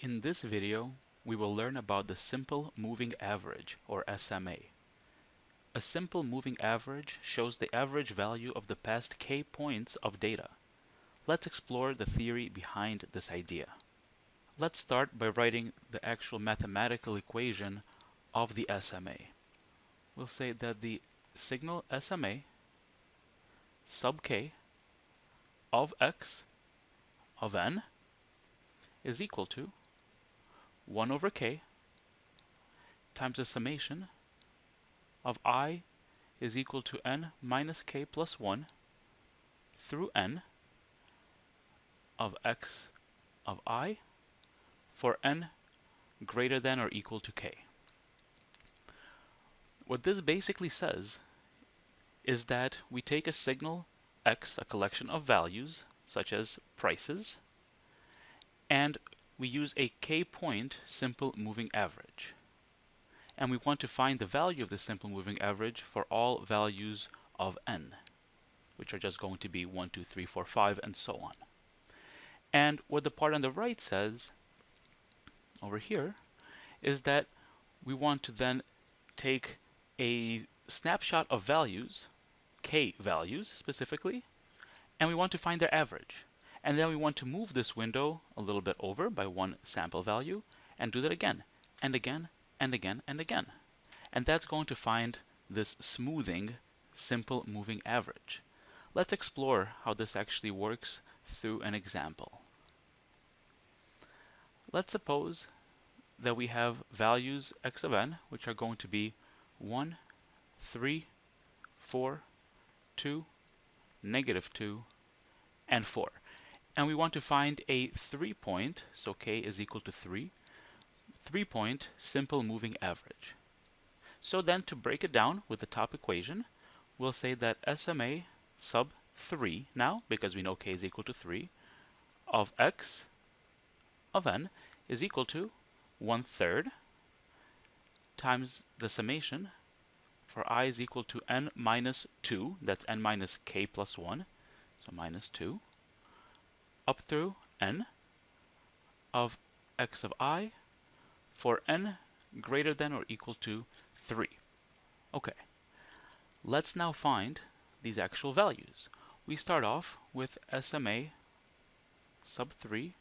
In this video, we will learn about the simple moving average, or SMA. A simple moving average shows the average value of the past k points of data. Let's explore the theory behind this idea. Let's start by writing the actual mathematical equation of the SMA. We'll say that the signal SMA sub k of x of n is equal to 1 over k times the summation of I is equal to n minus k plus 1 through n of x of I for n greater than or equal to k. What this basically says is that we take a signal x, a collection of values such as prices, and we use a k-point simple moving average. And we want to find the value of the simple moving average for all values of n, which are just going to be 1, 2, 3, 4, 5, and so on. And what the part on the right says over here is that we want to then take a snapshot of values, k values specifically, and we want to find their average. And then we want to move this window a little bit over by one sample value and do that again and again and again and again. And that's going to find this smoothing simple moving average. Let's explore how this actually works through an example. Let's suppose that we have values x of n, which are going to be 1, 3, 4, 2, -2, and 4. And we want to find a 3-point, so k is equal to 3, 3-point simple moving average. So then to break it down with the top equation, we'll say that SMA sub 3 now, because we know k is equal to 3, of x of n is equal to 1/3 times the summation for I is equal to n minus 2, that's n minus k plus 1, so minus 2, up through n of x of I for n greater than or equal to 3. Okay, let's now find these actual values. We start off with SMA sub 3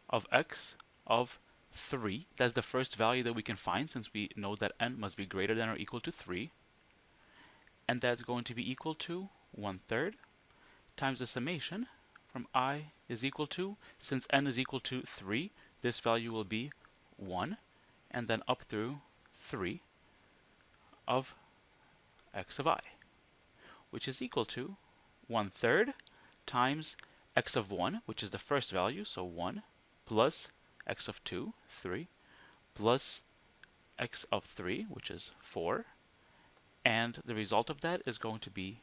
of x of 3. That's the first value that we can find since we know that n must be greater than or equal to 3. And that's going to be equal to 1/3 times the summation from I is equal to, since n is equal to 3, this value will be 1, and then up through 3 of x of I, which is equal to 1/3 times x of 1, which is the first value, so 1, plus x of 2, 3, plus x of 3, which is 4, and the result of that is going to be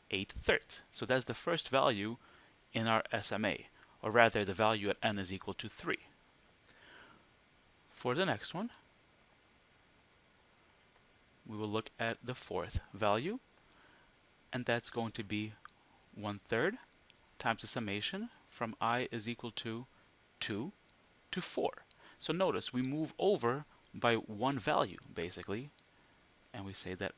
8/3. So that's the first value in our SMA, or rather the value at n is equal to 3. For the next one, we will look at the fourth value, and that's going to be 1/3 times the summation from I is equal to 2 to 4. So notice we move over by one value basically, and we say that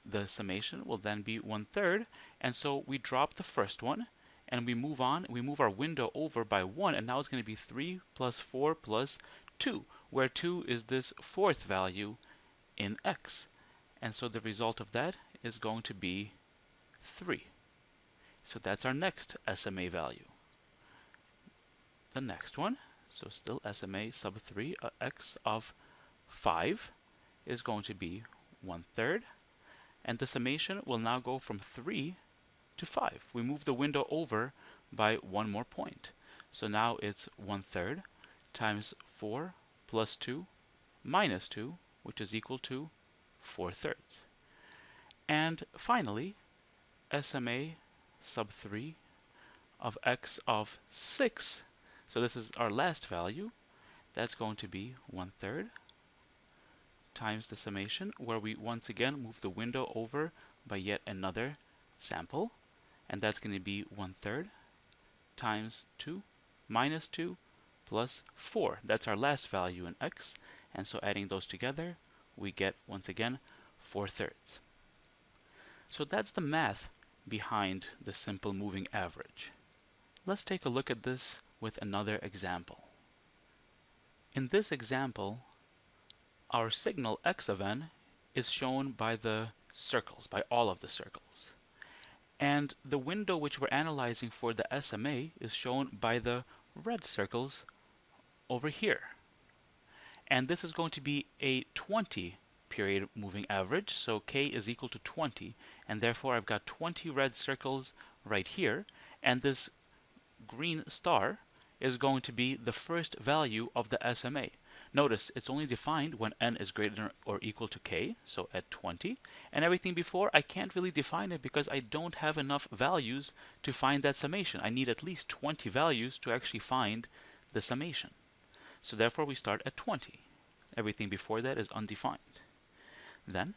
the summation will then be 1/3, and so we drop the first one and we move on, we move our window over by 1, and now it's going to be 3 plus 4 plus 2, where 2 is this fourth value in x. And so the result of that is going to be 3. So that's our next SMA value. The next one, so still SMA sub 3 x of 5 is going to be 1/3, and the summation will now go from 3 to 5. We move the window over by one more point. So now it's 1/3 times 4 plus 2 minus 2, which is equal to 4/3. And finally, SMA sub 3 of x of 6, so this is our last value, that's going to be 1/3 times the summation, where we once again move the window over by yet another sample, and that's going to be 1/3 times 2 minus 2 plus 4. That's our last value in x. And so adding those together, we get, once again, 4/3. So that's the math behind the simple moving average. Let's take a look at this with another example. In this example, our signal x of n is shown by the circles, by all of the circles. And the window which we're analyzing for the SMA is shown by the red circles over here. And this is going to be a 20 period moving average, so k is equal to 20, and therefore I've got 20 red circles right here, and this green star is going to be the first value of the SMA. Notice it's only defined when n is greater than or equal to k, so at 20, and everything before I can't really define it because I don't have enough values to find that summation. I need at least 20 values to actually find the summation. So therefore we start at 20. Everything before that is undefined. Then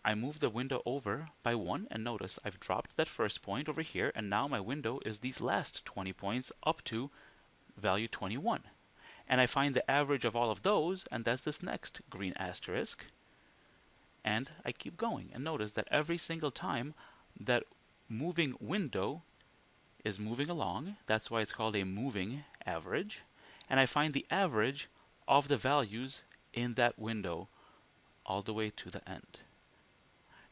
I move the window over by 1, and notice I've dropped that first point over here, and now my window is these last 20 points up to value 21. And I find the average of all of those, and that's this next green asterisk. And I keep going, and notice that every single time that moving window is moving along, that's why it's called a moving average, and I find the average of the values in that window all the way to the end.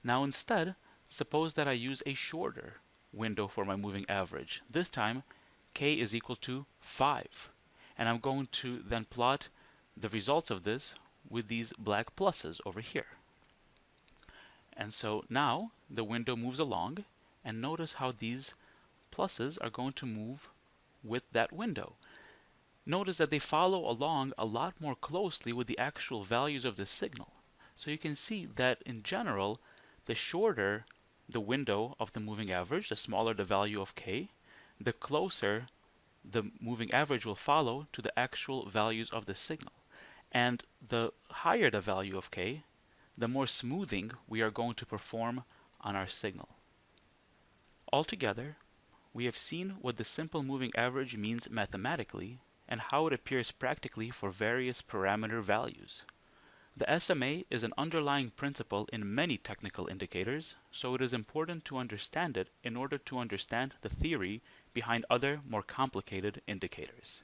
Now instead, suppose that I use a shorter window for my moving average. This time, k is equal to 5. And I'm going to then plot the results of this with these black pluses over here. And so now the window moves along, and notice how these pluses are going to move with that window. Notice that they follow along a lot more closely with the actual values of the signal. So you can see that in general, the shorter the window of the moving average, the smaller the value of k, the closer the moving average will follow to the actual values of the signal. And the higher the value of k, the more smoothing we are going to perform on our signal. Altogether, we have seen what the simple moving average means mathematically and how it appears practically for various parameter values. The SMA is an underlying principle in many technical indicators, so it is important to understand it in order to understand the theory behind other more complicated indicators.